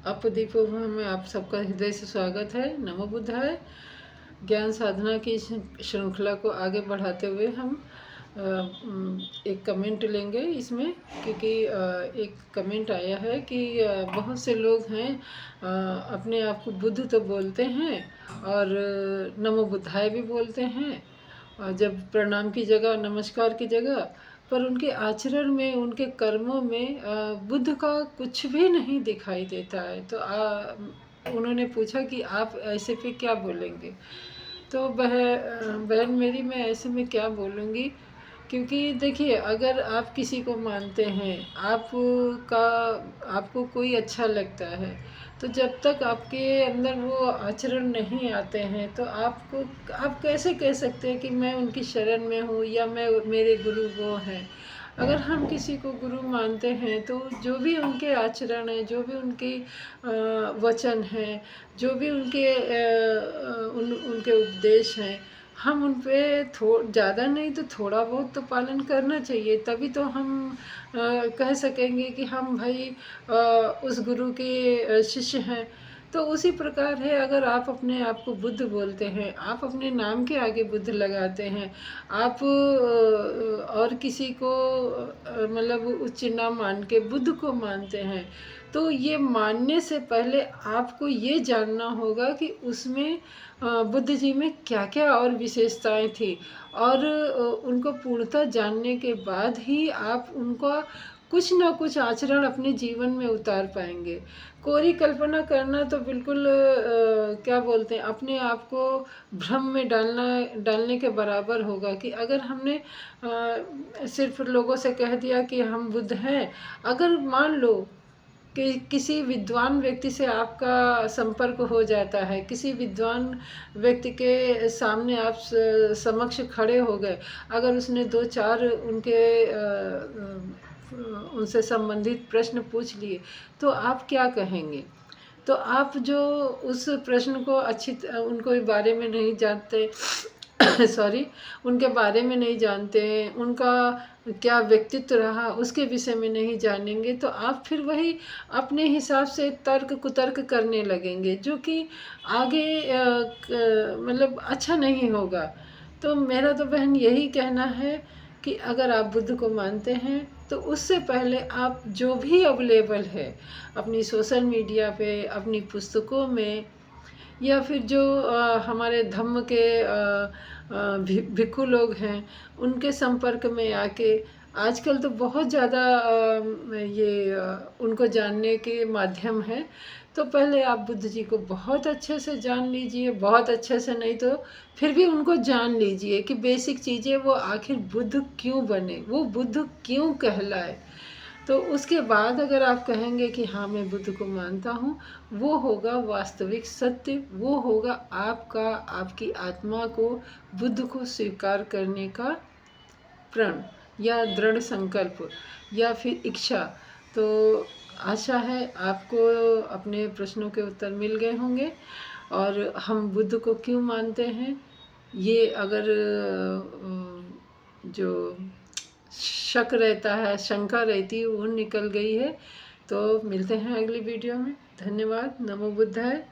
अपदीपोभव में आप सबका हृदय से स्वागत है। नमो बुद्धाय। ज्ञान साधना की श्रृंखला को आगे बढ़ाते हुए हम एक कमेंट लेंगे इसमें, क्योंकि एक कमेंट आया है कि बहुत से लोग हैं अपने आप को बुद्ध तो बोलते हैं और नमो बुद्धाय भी बोलते हैं, जब प्रणाम की जगह, नमस्कार की जगह, पर उनके आचरण में, उनके कर्मों में बुद्ध का कुछ भी नहीं दिखाई देता है। तो उन्होंने पूछा कि आप ऐसे पे क्या बोलेंगे। तो बहन मेरी, मैं ऐसे में क्या बोलूँगी, क्योंकि देखिए, अगर आप किसी को मानते हैं, आपको कोई अच्छा लगता है, तो जब तक आपके अंदर वो आचरण नहीं आते हैं तो आप कैसे कह सकते हैं कि मैं उनकी शरण में हूँ या मेरे गुरु वो हैं। अगर हम किसी को गुरु मानते हैं तो जो भी उनके आचरण है, जो भी उनकी वचन हैं, जो भी उनके उपदेश हैं, हम उन पे ज़्यादा नहीं तो थोड़ा बहुत तो पालन करना चाहिए। तभी तो हम कह सकेंगे कि हम भाई उस गुरु के शिष्य हैं। तो उसी प्रकार है, अगर आप अपने आप को बुद्ध बोलते हैं, आप अपने नाम के आगे बुद्ध लगाते हैं, आप और किसी को मतलब उच्च ना मान के बुद्ध को मानते हैं, तो ये मानने से पहले आपको ये जानना होगा कि उसमें बुद्ध जी में क्या क्या और विशेषताएं थी, और उनको पूर्णतः जानने के बाद ही आप उनका कुछ ना कुछ आचरण अपने जीवन में उतार पाएंगे। कोरी कल्पना करना तो बिल्कुल क्या बोलते हैं, अपने आप को भ्रम में डालने के बराबर होगा। कि अगर हमने सिर्फ लोगों से कह दिया कि हम बुद्ध हैं, अगर मान लो कि किसी विद्वान व्यक्ति से आपका संपर्क हो जाता है, किसी विद्वान व्यक्ति के सामने आप समक्ष खड़े हो गए, अगर उसने दो चार उनसे संबंधित प्रश्न पूछ लिए, तो आप क्या कहेंगे। तो आप जो उस प्रश्न को उनको बारे में नहीं जानते सॉरी, उनके बारे में नहीं जानते, उनका क्या व्यक्तित्व रहा उसके विषय में नहीं जानेंगे, तो आप फिर वही अपने हिसाब से तर्क कुतर्क करने लगेंगे, जो कि आगे मतलब अच्छा नहीं होगा। तो मेरा तो बहन यही कहना है कि अगर आप बुद्ध को मानते हैं तो उससे पहले आप जो भी अवेलेबल है अपनी सोशल मीडिया पे, अपनी पुस्तकों में, या फिर जो हमारे धम्म के भिक्खु लोग हैं, उनके संपर्क में आके, आजकल तो बहुत ज़्यादा उनको जानने के माध्यम हैं। तो पहले आप बुद्ध जी को बहुत अच्छे से जान लीजिए, बहुत अच्छे से नहीं तो फिर भी उनको जान लीजिए कि बेसिक चीज़ें, वो आखिर बुद्ध क्यों बने, वो बुद्ध क्यों कहलाए। तो उसके बाद अगर आप कहेंगे कि हाँ मैं बुद्ध को मानता हूँ, वो होगा वास्तविक सत्य, वो होगा आपकी आत्मा को बुद्ध को स्वीकार करने का प्रण या दृढ़ संकल्प या फिर इच्छा। तो आशा है आपको अपने प्रश्नों के उत्तर मिल गए होंगे। और हम बुद्ध को क्यों मानते हैं, ये अगर जो शक रहता है, शंका रहती है, वो निकल गई है। तो मिलते हैं अगली वीडियो में। धन्यवाद। नमो बुद्धाय।